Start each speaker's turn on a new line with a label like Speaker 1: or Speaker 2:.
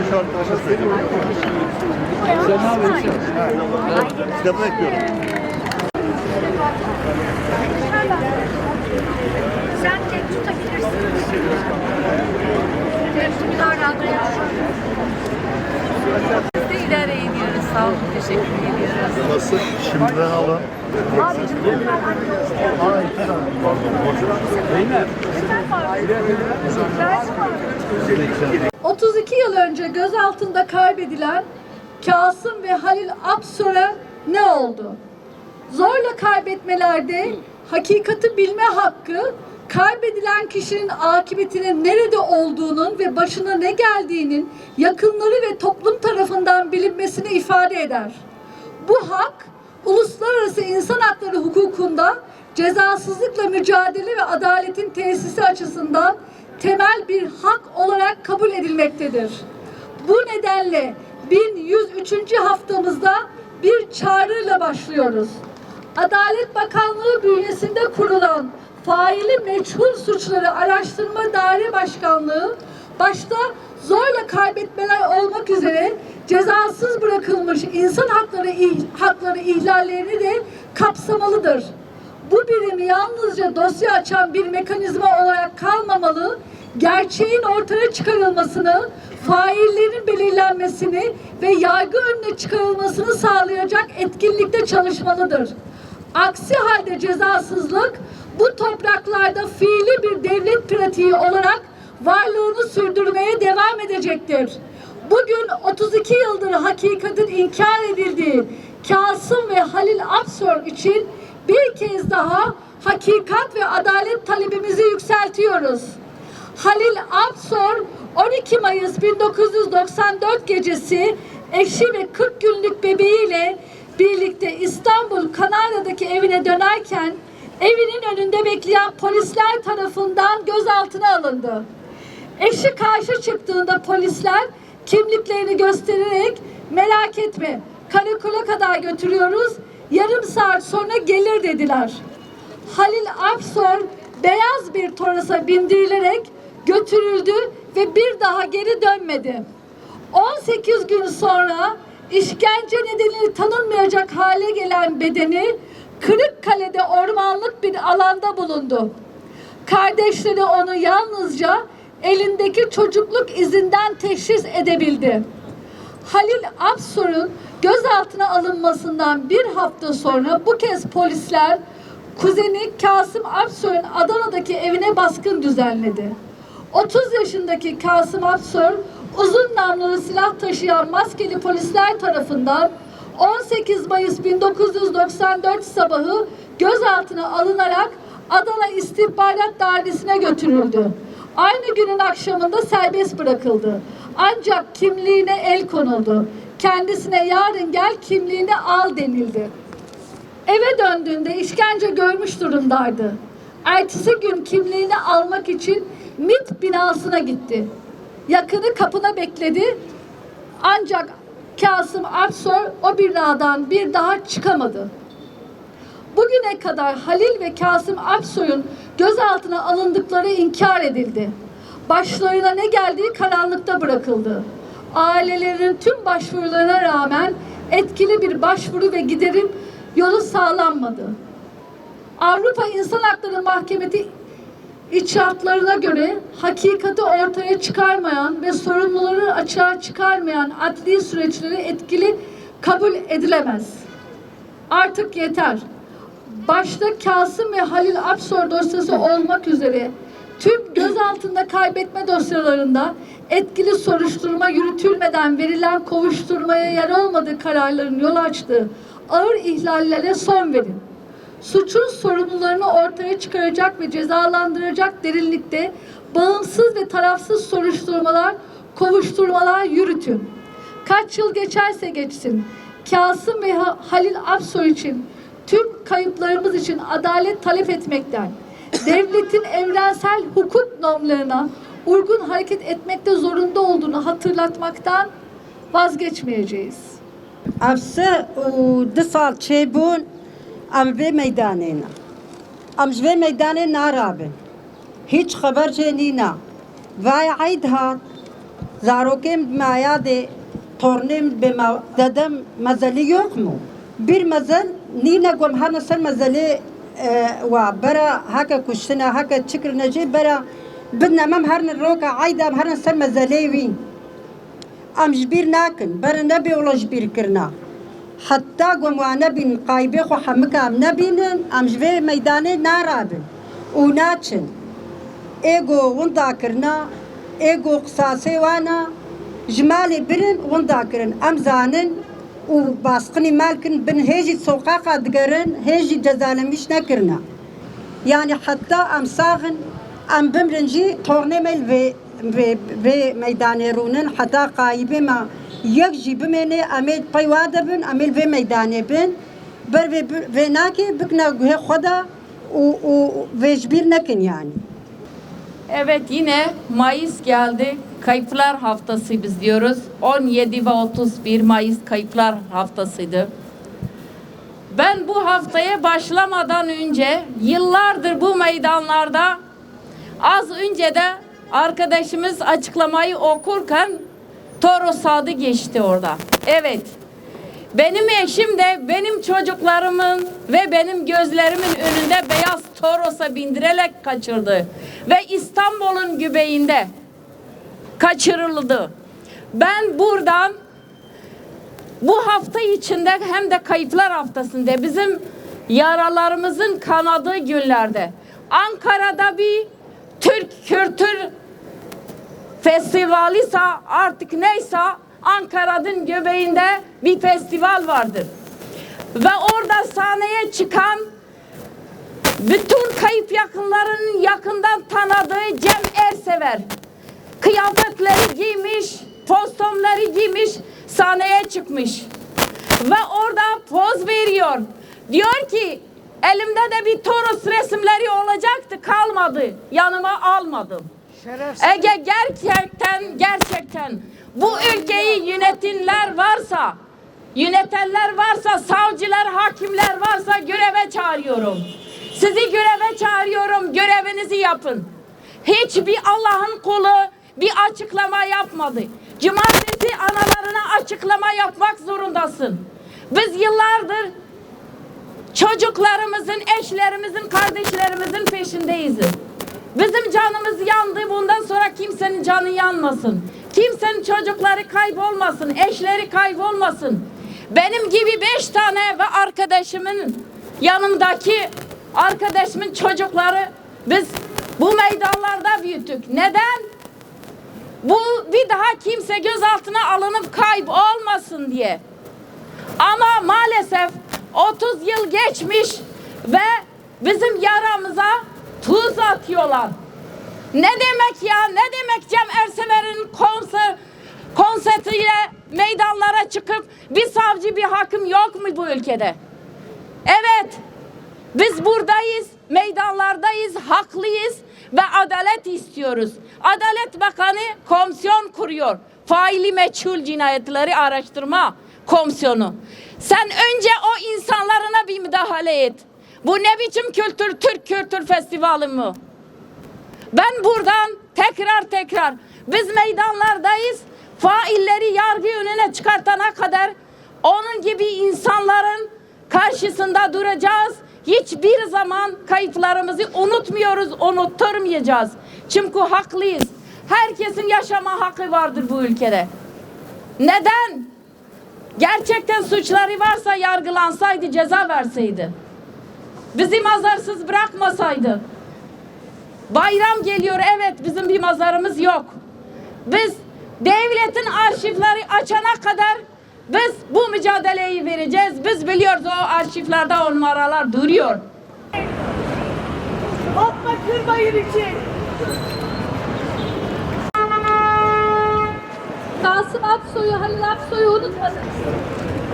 Speaker 1: şu arkadaşa söyleyeyim. Sen ne yapıyorsun? Kitabını ekliyorum.
Speaker 2: Sen tek tutabilirsin. Teşekkürler Radyo'ya. Biz de idare ediyoruz. Sağ olun. Teşekkür ediyoruz.
Speaker 1: Nasıl? Şimdiden alın.
Speaker 2: Abicim bunlar anne.
Speaker 3: 32 yıl önce gözaltında kaybedilen Kasım ve Halil Apsor'a ne oldu? Zorla kaybetmelerde hakikati bilme hakkı, kaybedilen kişinin akıbetinin nerede olduğunun ve başına ne geldiğinin yakınları ve toplum tarafından bilinmesini ifade eder. Bu hak, uluslararası insan hakları hukukunda cezasızlıkla mücadele ve adaletin tesisi açısından temel bir hak olarak kabul edilmektedir. Bu nedenle 1103. haftamızda bir çağrıyla başlıyoruz. Adalet Bakanlığı bünyesinde kurulan faili meçhul suçları araştırma daire başkanlığı başta zorla kaybetmeler olmak üzere cezasız bırakılmış insan hakları ihlallerini de kapsamalıdır. Bu birim yalnızca dosya açan bir mekanizma olarak kalmamalı, gerçeğin ortaya çıkarılmasını, faillerin belirlenmesini ve yargı önüne çıkarılmasını sağlayacak etkinlikte çalışmalıdır. Aksi halde cezasızlık bu topraklarda fiili bir devlet pratiği olarak varlığını sürdürmeye devam edecektir. Bugün 32 yıldır hakikatin inkar edildiği Kasım ve Halil Apsor için bir kez daha hakikat ve adalet talebimizi yükseltiyoruz. Halil Apsor 12 Mayıs 1994 gecesi eşi ve 40 günlük bebeğiyle birlikte İstanbul Kanarya'daki evine dönerken evinin önünde bekleyen polisler tarafından gözaltına alındı. Eşi karşı çıktığında polisler kimliklerini göstererek merak etme, karakola kadar götürüyoruz, yarım saat sonra gelir dediler. Halil Apsor beyaz bir Toros'a bindirilerek götürüldü ve bir daha geri dönmedi. 18 gün sonra işkence nedeniyle tanınmayacak hale gelen bedeni Kırıkkale'de ormanlık bir alanda bulundu. Kardeşleri onu yalnızca elindeki çocukluk izinden teşhis edebildi. Halil Apsor'un gözaltına alınmasından bir hafta sonra bu kez polisler kuzeni Kasım Apsor'un Adana'daki evine baskın düzenledi. 30 yaşındaki Kasım Apsor uzun namlulu silah taşıyan maskeli polisler tarafından 18 Mayıs 1994 sabahı gözaltına alınarak Adana İstihbarat Dairesi'ne götürüldü. Aynı günün akşamında serbest bırakıldı. Ancak kimliğine el konuldu. Kendisine yarın gel kimliğini al denildi. Eve döndüğünde işkence görmüş durumdaydı. Ertesi gün kimliğini almak için MİT binasına gitti. Yakını kapına bekledi. Ancak Kasım Apsor o binadan bir daha çıkamadı. Bugüne kadar Halil ve Kasım Apsor'un gözaltına alındıkları inkar edildi. Başlarına ne geldiği karanlıkta bırakıldı. Ailelerin tüm başvurularına rağmen etkili bir başvuru ve giderim yolu sağlanmadı. Avrupa İnsan Hakları Mahkemesi içtihatlarına göre hakikati ortaya çıkarmayan ve sorumluları açığa çıkarmayan adli süreçleri etkili kabul edilemez. Artık yeter. Başta Kasım ve Halil Apsor dosyası olmak üzere tüm gözaltında kaybetme dosyalarında etkili soruşturma yürütülmeden verilen kovuşturmaya yer olmadığı kararların yol açtığı ağır ihlallere son verin. Suçun sorumlularını ortaya çıkaracak ve cezalandıracak derinlikte bağımsız ve tarafsız soruşturmalar, kovuşturmalar yürütün. Kaç yıl geçerse geçsin, Kasım ve Halil Apsor için, tüm kayıplarımız için adalet talep etmekten, devletin evrensel hukuk normlarına uygun hareket etmekte zorunda olduğunu hatırlatmaktan vazgeçmeyeceğiz.
Speaker 4: Afse دو سال چه بون ام به میدانه نه ام جوه میدانه نارابن هیچ خبر جنینا وای عید هات Zarokêm maya de tornêm be dedem mezeli yok mu? Bir mezel nîne gom hene ser mezelê wa bera heke kuştina heke çikirine jê bera binemem her roka ayda her ser mezelê wî. Em ji bîr nakin, bera nebê ola ji bîr kirina. Hatta gom wa nebîn qaybê xwe hemika em nebînin, em ji vê meydanê narabin û naçin. Ego winda kirina, ego qisasê wana, ji malê birin winda kirin. Em zanin û baskınî malkin bin hêjî soqaqa digerin, hêjî cezalemîş nekirine. Yani hatta em saxin, em bimrin jî tornêmel vê meydanê rûnin, heta qayîbê me yek jî bimêne em ê pey wa dibin, em ê vê meydanê bin, ber vê nakê bikine guhê xwe de û vê ji bîr nekin yani.
Speaker 2: Evet, yine Mayıs geldi. Kayıplar Haftası biz diyoruz. 17 ve 31 Mayıs Kayıplar Haftası'ydı. Ben bu haftaya başlamadan önce yıllardır bu meydanlarda az önce de arkadaşımız açıklamayı okurken Toros adı geçti orada. Evet. Benim eşim de benim çocuklarımın ve benim gözlerimin önünde beyaz Toros'a bindirerek kaçırdı. Ve İstanbul'un göbeğinde kaçırıldı. Ben buradan bu hafta içinde hem de Kayıplar Haftası'nda bizim yaralarımızın kanadığı günlerde Ankara'da bir Türk Kültür Festivali'sa artık neyse Ankara'nın göbeğinde bir festival vardır. Ve orada sahneye çıkan bütün kayıp yakınlarının yakından tanıdığı Cem Ersever kıyafetleri giymiş, kostümleri giymiş, sahneye çıkmış. Ve orada poz veriyor. Diyor ki elimde de bir Toros resimleri olacaktı, kalmadı. Yanıma almadım. Eğer gerçekten bu ülkeyi yönetenler varsa, savcılar, hakimler varsa göreve çağırıyorum. Sizi göreve çağırıyorum, görevinizi yapın. Hiçbir Allah'ın kulu bir açıklama yapmadı. Cumartesi analarına açıklama yapmak zorundasın. Biz yıllardır çocuklarımızın, eşlerimizin, kardeşlerimizin peşindeyiz. Bizim canımız yandı, bundan sonra kimsenin canı yanmasın. Kimsenin çocukları kaybolmasın, eşleri kaybolmasın. Benim gibi 5 tane ve arkadaşımın yanımdaki arkadaşımın çocukları biz bu meydanlarda büyüttük. Neden? Bu bir daha kimse gözaltına alınıp kaybolmasın diye. Ama maalesef 30 yıl geçmiş ve bizim yaramıza tuz atıyorlar. Ne demek ya? Ne demek Cem Ersever'in konseriyle meydanlara çıkıp bir savcı, bir hakim yok mu bu ülkede? Evet. Biz buradayız, meydanlardayız, haklıyız ve adalet istiyoruz. Adalet Bakanı komisyon kuruyor. Faili meçhul cinayetleri araştırma komisyonu. Sen önce o insanlarına bir müdahale et. Bu ne biçim kültür, Türk Kültür Festivali mi? Ben buradan tekrar biz meydanlardayız. Failleri yargı önüne çıkartana kadar onun gibi insanların karşısında duracağız. Hiçbir zaman kayıplarımızı unutmuyoruz, unutturmayacağız. Çünkü haklıyız. Herkesin yaşama hakkı vardır bu ülkede. Neden? Gerçekten suçları varsa yargılansaydı, ceza verseydi. Bizi mazarsız bırakmasaydı. Bayram geliyor, evet, bizim bir mazarımız yok. Biz devletin arşivleri açana kadar biz bu mücadeleyi vereceğiz. Biz biliyoruz o arşivlerde o numaralar duruyor.
Speaker 5: Atma kırmayın için.
Speaker 3: Kasım Aksoy'u, Halil Aksoy'u unutmadınız.